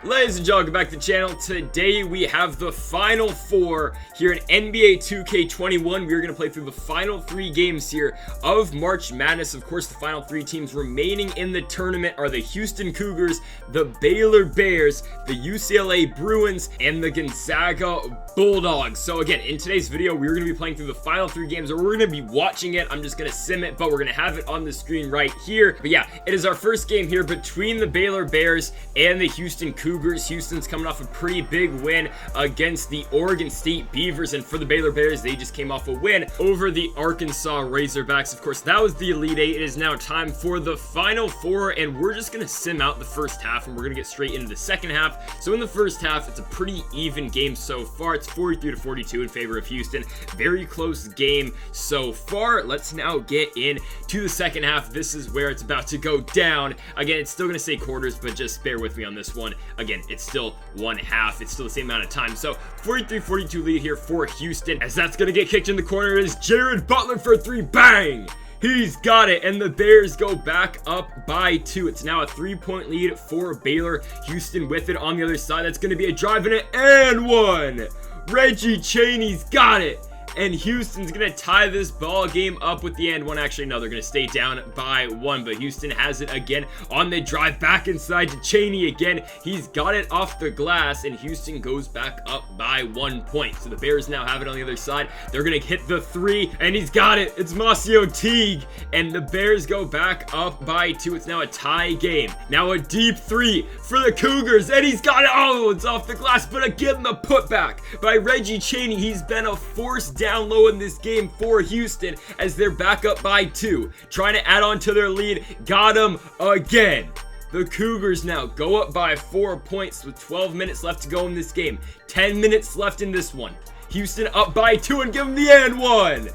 Ladies and gentlemen, welcome back to the channel. Today we have the final four here in NBA 2K21. We're going to play through the final three games here of March Madness. Of course, the final three teams remaining in the tournament are the Houston Cougars, the Baylor Bears, the UCLA Bruins, and the Gonzaga Bulldogs. So again, in today's video, we're going to be playing through the final three games, or we're going to be watching it. I'm just going to sim it, but we're going to have it on the screen right here. But yeah, it is our first game here between the Baylor Bears and the Houston Cougars. Houston's coming off a pretty big win against the Oregon State Beavers, and for the Baylor Bears, they just came off a win over the Arkansas Razorbacks. Of course, that was the Elite Eight. It is now time for the Final Four, and we're just going to sim out the first half, and we're going to get straight into the second half. So in the first half, it's a pretty even game so far. It's 43-42 in favor of Houston. Very close game so far. Let's now get into the second half. This is where it's about to go down. Again, it's still going to say quarters, but just bear with me on this one. Again, it's still one half. It's still the same amount of time. So 43-42 lead here for Houston, as that's going to get kicked in the corner is Jared Butler for three. Bang! He's got it, and the Bears go back up by 2. It's now a 3-point lead for Baylor. Houston with it on the other side. That's going to be a drive in it, and one. Reggie Chaney's got it. And Houston's going to tie this ball game up with the end one. Actually, no, they're going to stay down by 1. But Houston has it again on the drive back inside to Chaney again. He's got it off the glass, and Houston goes back up by 1 point. So the Bears now have it on the other side. They're going to hit the 3, and he's got it. It's Masio Teague, and the Bears go back up by 2. It's now a tie game. Now a deep 3 for the Cougars, and he's got it. Oh, it's off the glass, but again, the putback by Reggie Chaney. He's been a force down low in this game for Houston as they're back up by 2, trying to add on to their lead. Got him again. The Cougars now go up by 4 points with 12 minutes left to go in this game. 10 minutes left in this one. Houston up by 2 and give them the and one.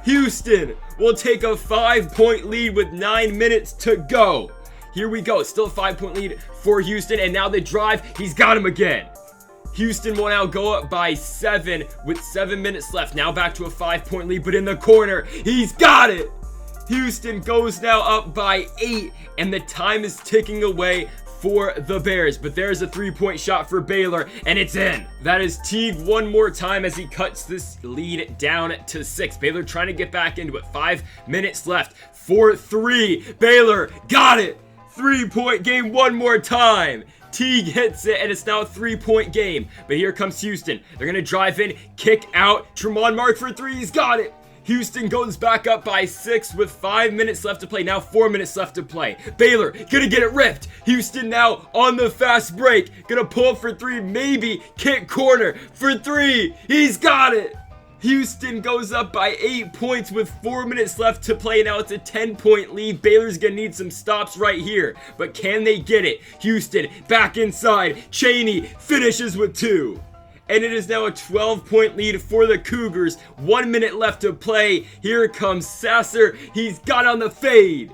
Houston will take a 5-point lead with 9 minutes to go. Here we go. Still a 5-point lead for Houston, and now they drive. He's got him again. Houston will now go up by 7 with 7 minutes left. Now back to a 5-point lead, but in the corner, he's got it. Houston goes now up by 8, and the time is ticking away for the Bears. But there's a 3-point shot for Baylor, and it's in. That is Teague one more time as he cuts this lead down to 6. Baylor trying to get back into it. 5 minutes left for 3. Baylor got it. 3-point game one more time. Teague hits it, and it's now a 3-point game. But here comes Houston. They're going to drive in, kick out. Tremont Mark for 3. He's got it. Houston goes back up by 6 with 5 minutes left to play. Now 4 minutes left to play. Baylor going to get it ripped. Houston now on the fast break. Going to pull up for 3. Maybe kick corner for 3. He's got it. Houston goes up by 8 points with 4 minutes left to play. Now it's a 10-point lead. Baylor's gonna need some stops right here, but can they get it? Houston back inside. Chaney finishes with 2. And it is now a 12-point lead for the Cougars. 1 minute left to play. Here comes Sasser. He's got on the fade.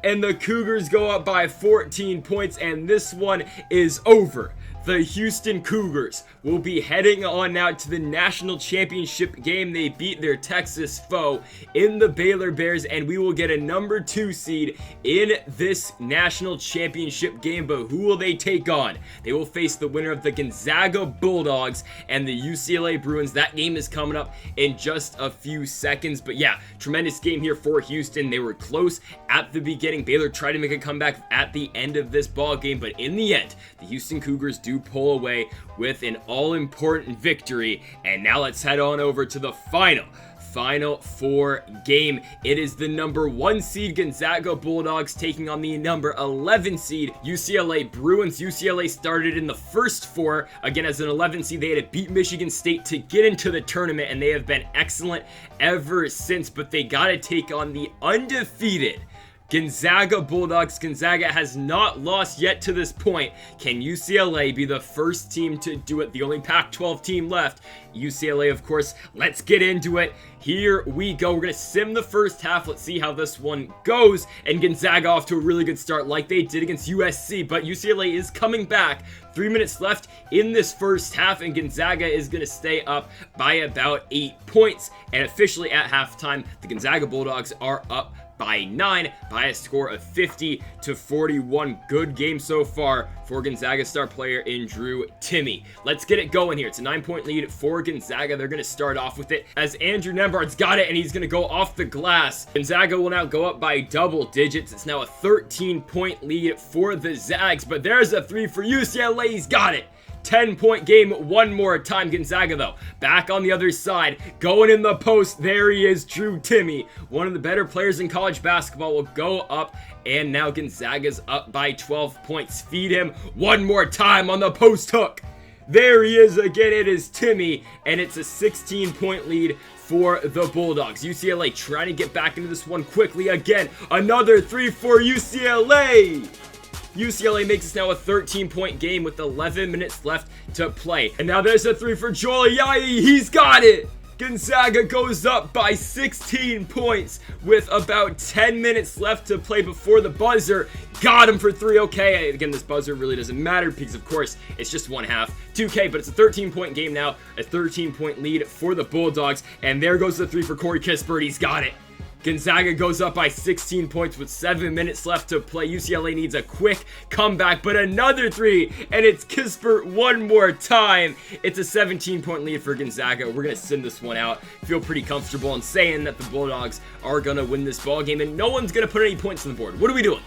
And the Cougars go up by 14 points, and this one is over. The Houston Cougars will be heading on now to the national championship game. They beat their Texas foe in the Baylor Bears, and we will get a number 2 seed in this national championship game. But who will they take on? They will face the winner of the Gonzaga Bulldogs and the UCLA Bruins. That game is coming up in just a few seconds. But yeah, tremendous game here for Houston. They were close at the beginning. Baylor tried to make a comeback at the end of this ball game, but in the end, the Houston Cougars do pull away with an all-important victory. And now let's head on over to the final four game. It is the number 1 seed Gonzaga Bulldogs taking on the number 11 seed UCLA Bruins. UCLA started in the first 4. Again, as an 11 seed, they had to beat Michigan State to get into the tournament, and they have been excellent ever since. But they got to take on the undefeated Gonzaga Bulldogs. Gonzaga has not lost yet to this point. Can UCLA be the first team to do it? The only Pac-12 team left. UCLA, of course. Let's get into it. Here we go. We're going to sim the first half. Let's see how this one goes. And Gonzaga off to a really good start like they did against USC. But UCLA is coming back. 3 minutes left in this first half, and Gonzaga is going to stay up by about 8 points. And officially at halftime, the Gonzaga Bulldogs are up by 9 by a score of 50-41. Good game so far for Gonzaga star player in Drew Timme. Let's get it going here. It's a 9-point lead for Gonzaga. They're going to start off with it as Andrew Nembhard's got it, and he's going to go off the glass. Gonzaga will now go up by double digits. It's now a 13-point lead for the Zags, but there's a three for UCLA. He's got it. 10-point game one more time. Gonzaga, though, back on the other side, going in the post. There he is, Drew Timme, one of the better players in college basketball, will go up, and now Gonzaga's up by 12 points. Feed him one more time on the post hook. There he is again. It is Timme, and it's a 16-point lead for the Bulldogs. UCLA trying to get back into this one quickly again. Another three for UCLA. UCLA makes this now a 13-point game with 11 minutes left to play. And now there's a three for Joel Ayayi. He's got it. Gonzaga goes up by 16 points with about 10 minutes left to play before the buzzer. Got him for three. Okay, again, this buzzer really doesn't matter because, of course, it's just 1/2. 2K, but it's a 13-point game now. A 13-point lead for the Bulldogs. And there goes the three for Corey Kispert. He's got it. Gonzaga goes up by 16 points with 7 minutes left to play. UCLA needs a quick comeback, but another three, and it's Kispert one more time. It's a 17-point lead for Gonzaga. We're going to send this one out. Feel pretty comfortable in saying that the Bulldogs are going to win this ball game, and no one's going to put any points on the board. What are we doing?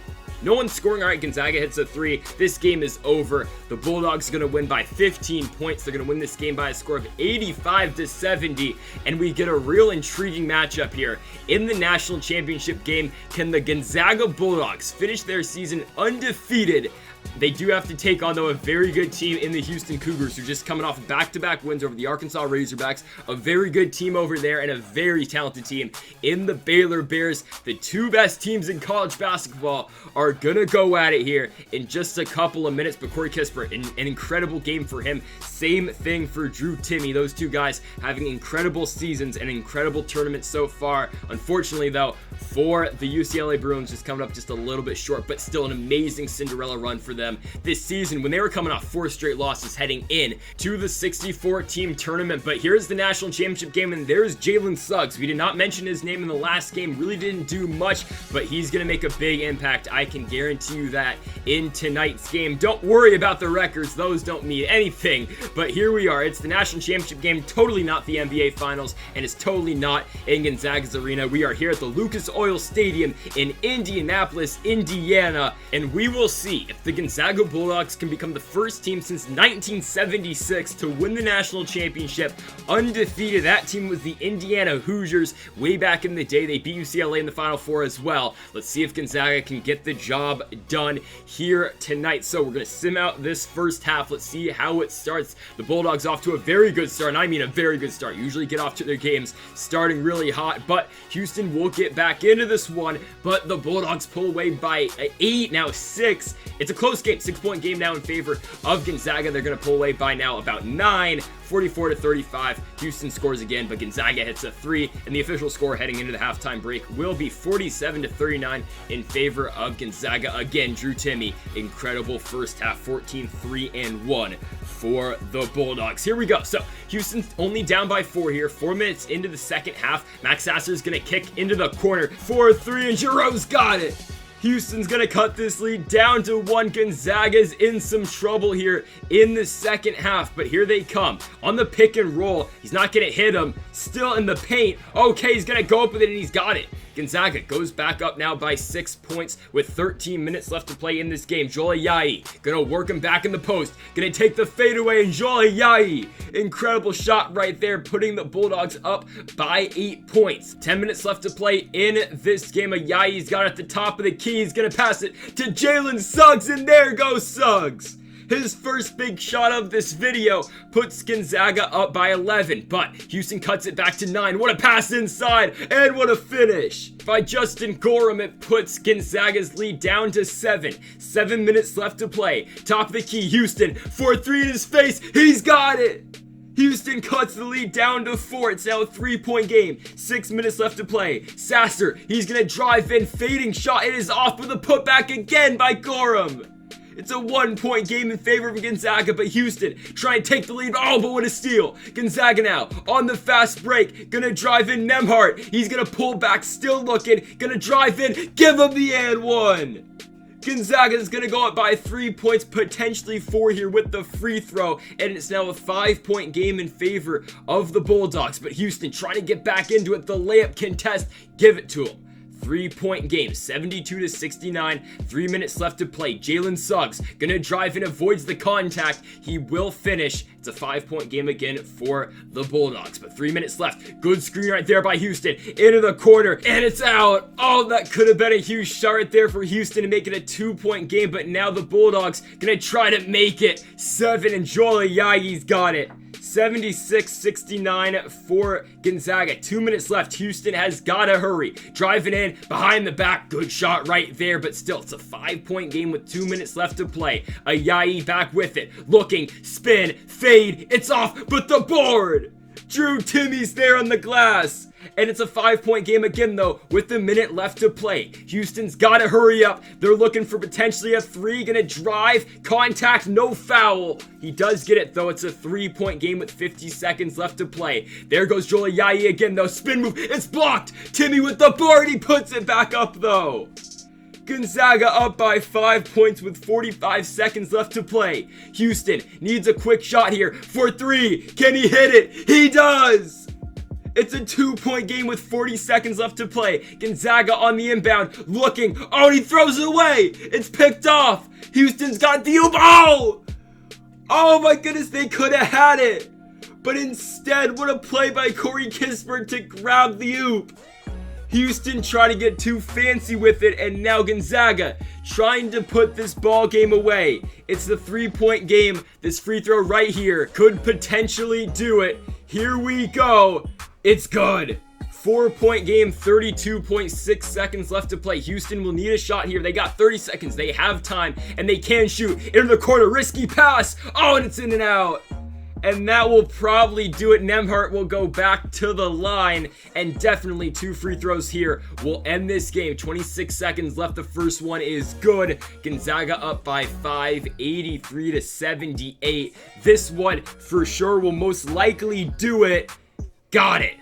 No one's scoring. All right, Gonzaga hits a three. This game is over. The Bulldogs are going to win by 15 points. They're going to win this game by a score of 85-70. And we get a real intriguing matchup here. In the national championship game, can the Gonzaga Bulldogs finish their season undefeated? They do have to take on, though, a very good team in the Houston Cougars, who are just coming off back-to-back wins over the Arkansas Razorbacks. A very good team over there and a very talented team in the Baylor Bears. The two best teams in college basketball are going to go at it here in just a couple of minutes. But Corey Kispert, an incredible game for him. Same thing for Drew Timme. Those two guys having incredible seasons and incredible tournaments so far. Unfortunately, though, for the UCLA Bruins, just coming up just a little bit short, but still an amazing Cinderella run for them this season when they were coming off 4 straight losses heading in to the 64-team tournament. But here's the national championship game, and there's Jalen Suggs. We did not mention his name in the last game, really didn't do much, but he's going to make a big impact. I can guarantee you that in tonight's game. Don't worry about the records, those don't mean anything. But here we are. It's the national championship game, totally not the NBA Finals, and it's totally not in Gonzaga's arena. We are here at the Lucas Oil Stadium in Indianapolis, Indiana, and we will see if the Gonzaga Bulldogs can become the first team since 1976 to win the national championship undefeated. That team was the Indiana Hoosiers way back in the day. They beat UCLA in the Final Four as well. Let's see if Gonzaga can get the job done here tonight. So we're going to sim out this first half. Let's see how it starts. The Bulldogs off to a very good start, and I mean a very good start. Usually get off to their games starting really hot, but Houston will get back into this one, but the Bulldogs pull away by 8, now 6. It's a close game, 6-point game now in favor of Gonzaga. They're going to pull away by now about 9, 44-35. Houston scores again, but Gonzaga hits a 3, and the official score heading into the halftime break will be 47-39 in favor of Gonzaga. Again, Drew Timme, incredible first half, 14, 3-1 for the Bulldogs. Here we go. So Houston's only down by 4 here, 4 minutes into the second half. Max Sasser's going to kick into the corner for 3, and Giroux's got it. Houston's going to cut this lead down to 1. Gonzaga's in some trouble here in the second half, but here they come on the pick and roll. He's not going to hit him. Still in the paint. Okay, he's going to go up with it, and he's got it. Gonzaga goes back up now by 6 points with 13 minutes left to play in this game. Joel Ayayi gonna work him back in the post. Gonna take the fadeaway, and Joel Ayayi, incredible shot right there, putting the Bulldogs up by 8 points. 10 minutes left to play in this game. Ayayi's got it at the top of the key. He's gonna pass it to Jalen Suggs, and there goes Suggs. His first big shot of this video puts Gonzaga up by 11, but Houston cuts it back to 9. What a pass inside, and what a finish by Justin Gorham. It puts Gonzaga's lead down to 7. 7 minutes left to play. Top of the key, Houston, 4-3 in his face. He's got it. Houston cuts the lead down to 4. It's now a 3-point game. 6 minutes left to play. Sasser, he's going to drive in, fading shot. It is off with a putback again by Gorham. It's a 1-point game in favor of Gonzaga, but Houston trying to take the lead. Oh, but what a steal. Gonzaga now on the fast break. Gonna drive in Nembhard. He's gonna pull back, still looking. Gonna drive in, give him the and one. Gonzaga is going to go up by 3 points, potentially 4 here with the free throw, and it's now a 5-point game in favor of the Bulldogs. But Houston trying to get back into it. The layup contest, give it to him. 3-point game, 72-69, 3 minutes left to play. Jalen Suggs gonna drive and avoids the contact. He will finish. It's a 5-point game again for the Bulldogs, but 3 minutes left. Good screen right there by Houston into the corner, and it's out. Oh, that could have been a huge shot right there for Houston to make it a 2-point game, but now the Bulldogs gonna try to make it 7, and Joel Ayayi's got it. 76-69 for Gonzaga. 2 minutes left. Houston has got to hurry. Driving in, behind the back. Good shot right there, but still, it's a 5-point game with 2 minutes left to play. Ayayi back with it. Looking, spin, fade. It's off, but the board. Drew Timmy's there on the glass. And it's a 5-point game again, though, with a minute left to play. Houston's got to hurry up. They're looking for potentially a 3. Gonna drive, contact, no foul. He does get it, though. It's a 3-point game with 50 seconds left to play. There goes Joel Ayayi again, though. Spin move. It's blocked. Timmy with the board. He puts it back up, though. Gonzaga up by 5 points with 45 seconds left to play. Houston needs a quick shot here for 3. Can he hit it? He does! It's a 2-point game with 40 seconds left to play. Gonzaga on the inbound, looking. Oh, and he throws it away. It's picked off. Houston's got the oop. Oh! Oh my goodness, they could have had it. But instead, what a play by Corey Kispert to grab the oop. Houston trying to get too fancy with it, and now Gonzaga trying to put this ball game away. It's the 3-point game. This free throw right here could potentially do it. Here we go. It's good. 4-point game, 32.6 seconds left to play. Houston will need a shot here. They got 30 seconds. They have time, and they can shoot. Into the corner, risky pass. Oh, and it's in and out. And that will probably do it. Nembhard will go back to the line, and definitely 2 free throws here will end this game. 26 seconds left. The first one is good. Gonzaga up by 5, 83-78. This one for sure will most likely do it. Got it.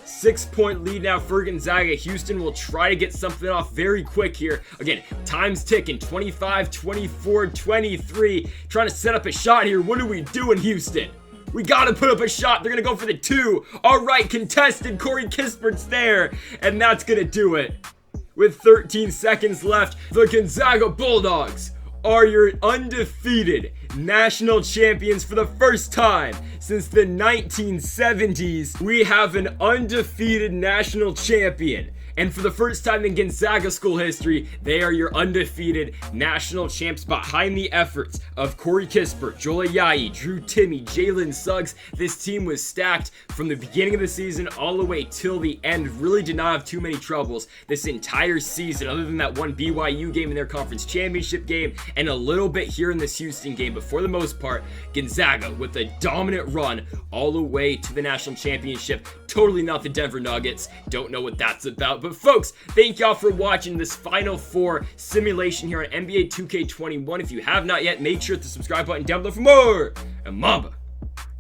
6-point lead now for Gonzaga. Houston will try to get something off very quick here. Again, time's ticking. 25, 24, 23. Trying to set up a shot here. What are we doing, Houston? We got to put up a shot. They're going to go for the 2. All right, contested. Corey Kispert's there. And that's going to do it. With 13 seconds left, the Gonzaga Bulldogs are your undefeated national champions for the first time since the 1970s. We have an undefeated national champion. And for the first time in Gonzaga school history, they are your undefeated national champs behind the efforts of Corey Kispert, Joel Ayayi, Drew Timme, Jalen Suggs. This team was stacked from the beginning of the season all the way till the end. Really did not have too many troubles this entire season, other than that one BYU game in their conference championship game and a little bit here in this Houston game. But for the most part, Gonzaga with a dominant run all the way to the national championship. Totally not the Denver Nuggets. Don't know what that's about. But folks, thank y'all for watching this Final Four simulation here on NBA 2K21. If you have not yet, make sure to subscribe button down below for more. And Mamba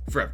forever.